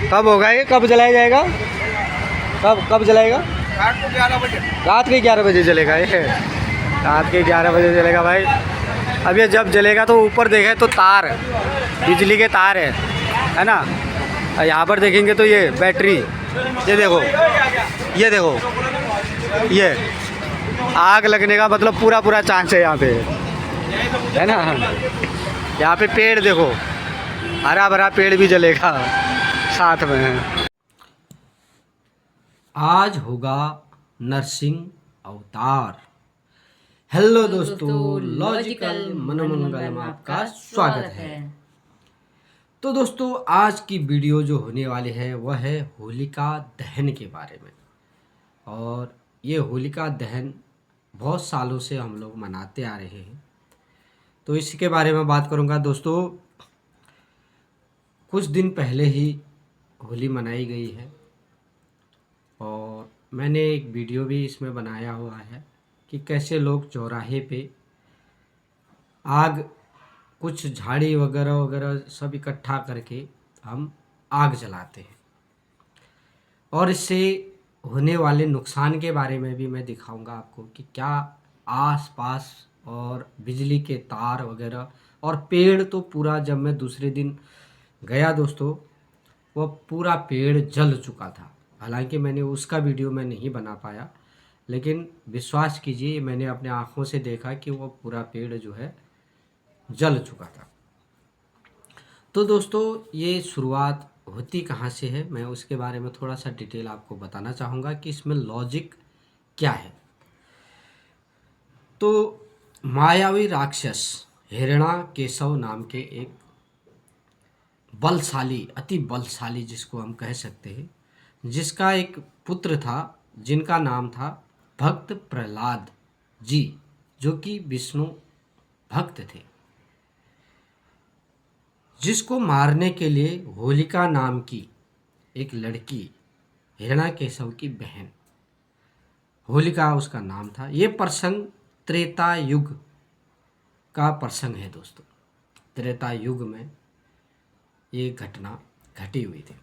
कब होगा ये, कब जलाया जाएगा, कब जलाएगा? रात के 11 बजे जलेगा ये, रात के 11 बजे जलेगा भाई। अब ये जब जलेगा तो ऊपर देखें तो तार, बिजली के तार है ना। यहाँ पर देखेंगे तो ये बैटरी, ये देखो, ये देखो, ये आग लगने का मतलब पूरा पूरा चांस है यहाँ पे, है ना। यहाँ पे पेड़ देखो, हरा भरा पेड़ भी जलेगा साथ में। आज होगा नरसिंह अवतार। हेलो दोस्तों, लॉजिकल मनोमंगल में आपका स्वागत है। तो दोस्तों, आज की वीडियो जो होने वाली है वह है होलिका दहन के बारे में। और ये होलिका दहन बहुत सालों से हम लोग मनाते आ रहे हैं, तो इसके बारे में बात करूंगा। दोस्तों, कुछ दिन पहले ही होली मनाई गई है और मैंने एक वीडियो भी इसमें बनाया हुआ है कि कैसे लोग चौराहे पे आग, कुछ झाड़ी वगैरह वगैरह सब इकट्ठा करके हम आग जलाते हैं, और इससे होने वाले नुकसान के बारे में भी मैं दिखाऊंगा आपको कि क्या आस पास और बिजली के तार वगैरह और पेड़, तो पूरा जब मैं दूसरे दिन गया दोस्तों, वह पूरा पेड़ जल चुका था। हालांकि मैंने उसका वीडियो मैं नहीं बना पाया, लेकिन विश्वास कीजिए मैंने अपने आँखों से देखा कि वह पूरा पेड़ जो है जल चुका था। तो दोस्तों, ये शुरुआत होती कहाँ से है, मैं उसके बारे में थोड़ा सा डिटेल आपको बताना चाहूँगा कि इसमें लॉजिक क्या है। तो मायावी राक्षस हिरण्याकेशव नाम के एक बलशाली, अति बलशाली जिसको हम कह सकते हैं, जिसका एक पुत्र था जिनका नाम था भक्त प्रहलाद जी, जो कि विष्णु भक्त थे, जिसको मारने के लिए होलिका नाम की एक लड़की, हिरण्याकेशव की बहन होलिका उसका नाम था। ये प्रसंग त्रेता युग का प्रसंग है दोस्तों। त्रेता युग में ये घटना घटी हुई थी।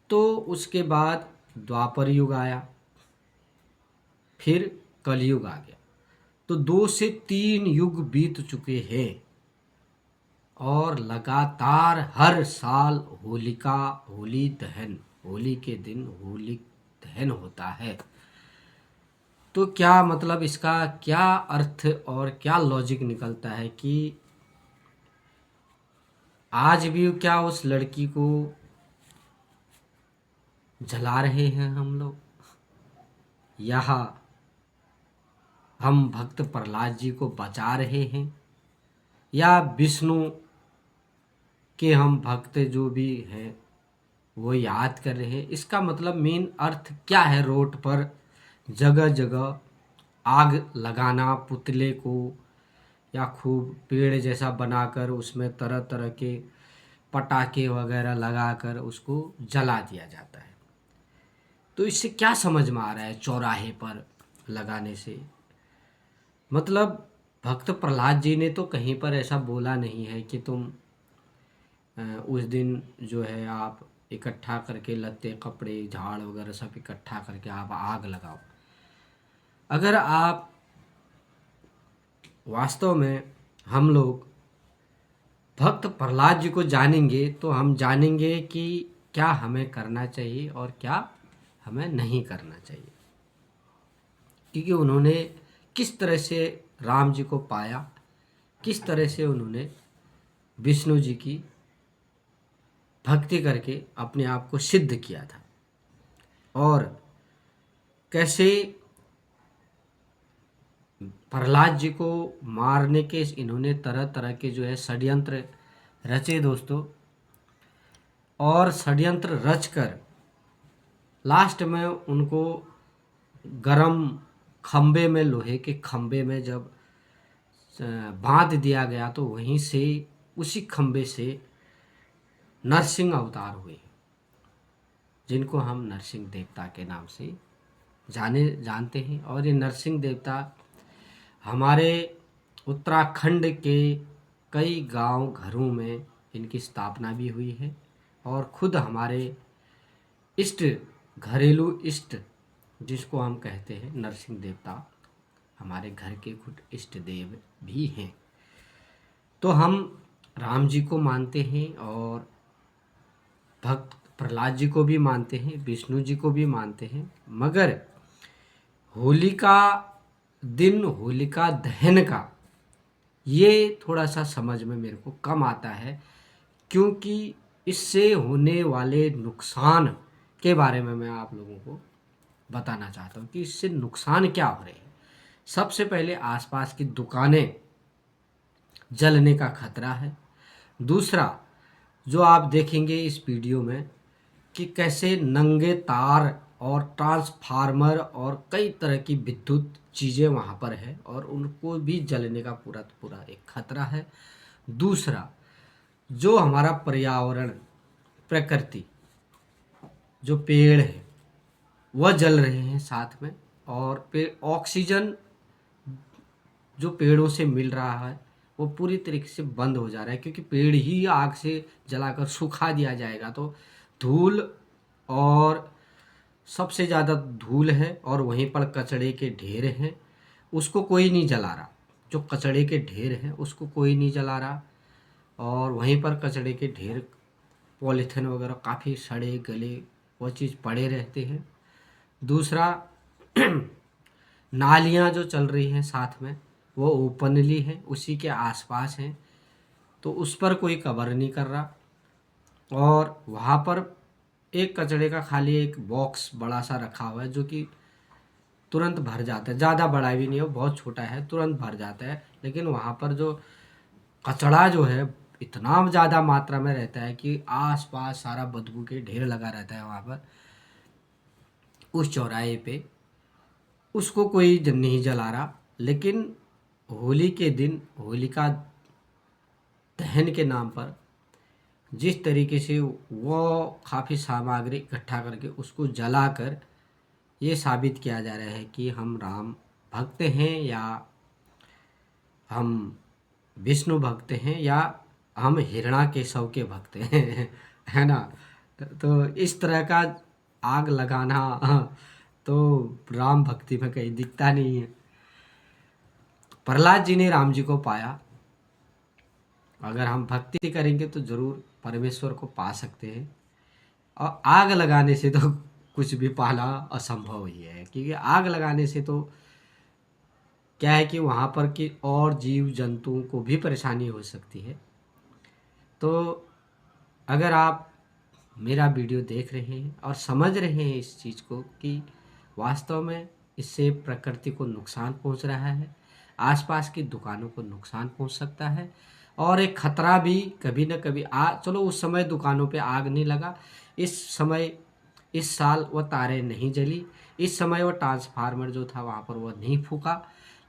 तो उसके बाद द्वापर युग आया, फिर कलयुग आ गया। तो 2 से 3 युग बीत चुके हैं और लगातार हर साल होली दहन, होली के दिन होली दहन होता है। तो क्या मतलब, इसका क्या अर्थ और क्या लॉजिक निकलता है कि आज भी क्या उस लड़की को जला रहे हैं हम लोग, यहाँ हम भक्त प्रहलाद जी को बचा रहे हैं, या विष्णु के हम भक्त जो भी हैं वो याद कर रहे हैं। इसका मतलब मेन अर्थ क्या है? रोड पर जगह जगह आग लगाना पुतले को, या खूब पेड़ जैसा बनाकर उसमें तरह तरह के पटाखे वगैरह लगाकर उसको जला दिया जाता है। तो इससे क्या समझ में आ रहा है चौराहे पर लगाने से? मतलब भक्त प्रहलाद जी ने तो कहीं पर ऐसा बोला नहीं है कि तुम उस दिन जो है आप इकट्ठा करके लत्ते, कपड़े, झाड़ वगैरह सब इकट्ठा करके आप आग लगाओ। अगर आप वास्तव में हम लोग भक्त प्रहलाद जी को जानेंगे तो हम जानेंगे कि क्या हमें करना चाहिए और क्या हमें नहीं करना चाहिए, क्योंकि उन्होंने किस तरह से राम जी को पाया, किस तरह से उन्होंने विष्णु जी की भक्ति करके अपने आप को सिद्ध किया था, और कैसे प्रहलाद जी को मारने के इन्होंने तरह तरह के जो है षड्यंत्र रचे दोस्तों। और षड्यंत्र रचकर लास्ट में उनको गरम खंबे में, लोहे के खंबे में जब बांध दिया गया, तो वहीं से उसी खंबे से नरसिंह अवतार हुए, जिनको हम नरसिंह देवता के नाम से जानते हैं। और ये नरसिंह देवता हमारे उत्तराखंड के कई गांव घरों में इनकी स्थापना भी हुई है, और खुद हमारे इष्ट, घरेलू इष्ट जिसको हम कहते हैं नरसिंह देवता, हमारे घर के खुद इष्ट देव भी हैं। तो हम राम जी को मानते हैं और भक्त प्रहलाद जी को भी मानते हैं, विष्णु जी को भी मानते हैं, मगर होली का दिन, होलिका दहन का, ये थोड़ा सा समझ में मेरे को कम आता है, क्योंकि इससे होने वाले नुकसान के बारे में मैं आप लोगों को बताना चाहता हूँ कि इससे नुकसान क्या हो रहे हैं। सबसे पहले आसपास की दुकानें जलने का खतरा है। दूसरा, जो आप देखेंगे इस वीडियो में कि कैसे नंगे तार और ट्रांसफार्मर और कई तरह की विद्युत चीज़ें वहाँ पर है और उनको भी जलने का पूरा एक खतरा है। दूसरा, जो हमारा पर्यावरण, प्रकृति, जो पेड़ है वह जल रहे हैं साथ में, और पेड़ ऑक्सीजन जो पेड़ों से मिल रहा है वो पूरी तरीके से बंद हो जा रहा है, क्योंकि पेड़ ही आग से जलाकर सुखा दिया जाएगा तो धूल, और सबसे ज़्यादा धूल है और वहीं पर कचड़े के ढेर हैं, उसको कोई नहीं जला रहा। जो कचड़े के ढेर हैं उसको कोई नहीं जला रहा, और वहीं पर कचड़े के ढेर, पॉलीथिन वगैरह काफ़ी सड़े गले वो चीज़ पड़े रहते हैं। दूसरा, नालियाँ जो चल रही हैं साथ में वो ओपनली हैं, उसी के आसपास हैं, तो उस पर कोई कवर नहीं कर रहा। और वहाँ पर एक कचड़े का खाली एक बॉक्स बड़ा सा रखा हुआ है जो कि तुरंत भर जाता है, ज़्यादा बड़ा भी नहीं है, बहुत छोटा है, तुरंत भर जाता है। लेकिन वहाँ पर जो कचड़ा जो है इतना ज़्यादा मात्रा में रहता है कि आसपास सारा बदबू के ढेर लगा रहता है वहाँ पर, उस चौराहे पे उसको कोई नहीं जला रहा। लेकिन होली के दिन होलिका दहन के नाम पर जिस तरीके से वो काफ़ी सामग्री इकट्ठा करके उसको जलाकर ये साबित किया जा रहा है कि हम राम भक्त हैं, या हम विष्णु भक्त हैं, या हम हिरणाकेशव के भक्त हैं है ना। तो इस तरह का आग लगाना तो राम भक्ति में कहीं दिखता नहीं है। प्रहलाद जी ने राम जी को पाया, अगर हम भक्ति करेंगे तो ज़रूर परमेश्वर को पा सकते हैं, और आग लगाने से तो कुछ भी पाना असंभव ही है, क्योंकि आग लगाने से तो क्या है कि वहाँ पर कि और जीव जंतुओं को भी परेशानी हो सकती है। तो अगर आप मेरा वीडियो देख रहे हैं और समझ रहे हैं इस चीज़ को कि वास्तव में इससे प्रकृति को नुकसान पहुंच रहा है, आसपास की दुकानों को नुकसान पहुंच सकता है, और एक खतरा भी कभी न कभी चलो उस समय दुकानों पे आग नहीं लगा, इस समय इस साल वह तारें नहीं जली, इस समय वो ट्रांसफार्मर जो था वहाँ पर वह नहीं फूका,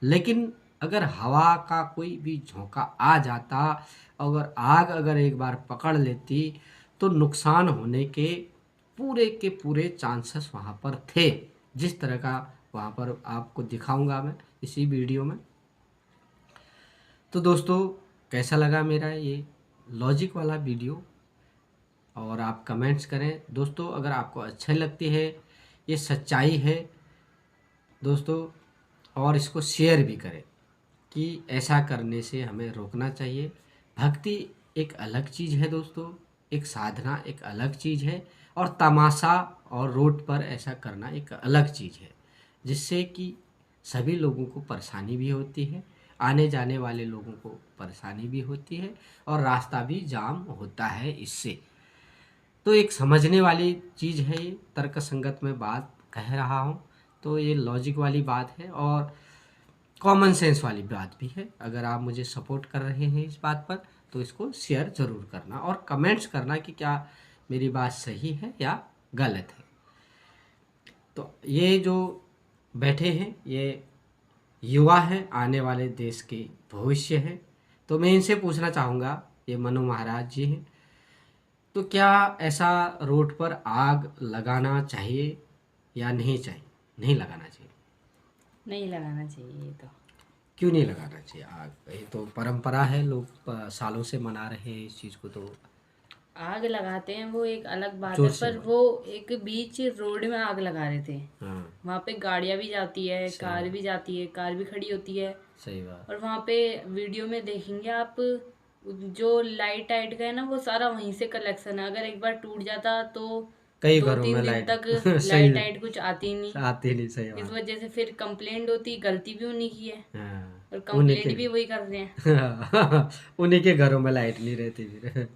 लेकिन अगर हवा का कोई भी झोंका आ जाता, अगर एक बार पकड़ लेती, तो नुकसान होने के पूरे चांसेस वहाँ पर थे, जिस तरह का वहाँ पर आपको दिखाऊंगा मैं इसी वीडियो में। तो दोस्तों, कैसा लगा मेरा ये लॉजिक वाला वीडियो, और आप कमेंट्स करें दोस्तों अगर आपको अच्छे लगती है, ये सच्चाई है दोस्तों, और इसको शेयर भी करें कि ऐसा करने से हमें रोकना चाहिए। भक्ति एक अलग चीज़ है दोस्तों, एक साधना एक अलग चीज़ है, और तमाशा और रोड पर ऐसा करना एक अलग चीज़ है, जिससे कि सभी लोगों को परेशानी भी होती है, आने जाने वाले लोगों को परेशानी भी होती है, और रास्ता भी जाम होता है इससे। तो एक समझने वाली चीज़ है, ये तर्क संगत में बात कह रहा हूँ, तो ये लॉजिक वाली बात है और कॉमन सेंस वाली बात भी है। अगर आप मुझे सपोर्ट कर रहे हैं इस बात पर तो इसको शेयर ज़रूर करना और कमेंट्स करना कि क्या मेरी बात सही है या गलत है। तो ये जो बैठे हैं ये युवा हैं, आने वाले देश के भविष्य हैं, तो मैं इनसे पूछना चाहूँगा, ये मनु महाराज जी हैं, तो क्या ऐसा रोड पर आग लगाना चाहिए या नहीं चाहिए? नहीं लगाना चाहिए। नहीं लगाना चाहिए ये तो। क्यों नहीं लगाना चाहिए आग? ये तो परंपरा है, लोग सालों से मना रहे हैं इस चीज़ को, तो आग लगाते हैं वो एक अलग बात जोर है, से पर बोल। वो एक बीच रोड में आग लगा रहे थे। हाँ, वहां पे गाड़ियां भी जाती है, सही कार बात, भी जाती है, कार भी खड़ी होती है। सही बात। और वहां पे वीडियो में देखेंगे आप, जो लाइट टाइट का है ना वो सारा वहीं से कलेक्शन है। अगर एक बार टूट जाता तो कई दो घरों में तीन दिन लाइट तक सही लाइट टाइट कुछ आती ही नहीं। आती नहीं, सही इस बात। वजह से फिर कंप्लेंट होती, गलती भी उन्हीं की है हाँ, और उन्हीं कंप्लेंट भी के वही कर रहे हैं। उन्हीं के घरों में लाइट नहीं रहती फिर।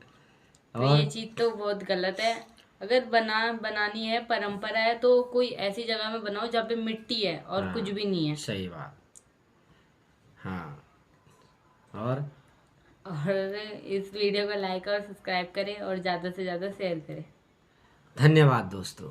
तो ये और चीज तो बहुत गलत है। अगर बनानी है, परंपरा है, तो कोई ऐसी जगह में बनाओ जहाँ पे मिट्टी है और कुछ हाँ, भी नहीं है। सही बात। हाँ, और और इस वीडियो को लाइक और सब्सक्राइब करें और ज़्यादा से ज़्यादा शेयर करें। धन्यवाद दोस्तों।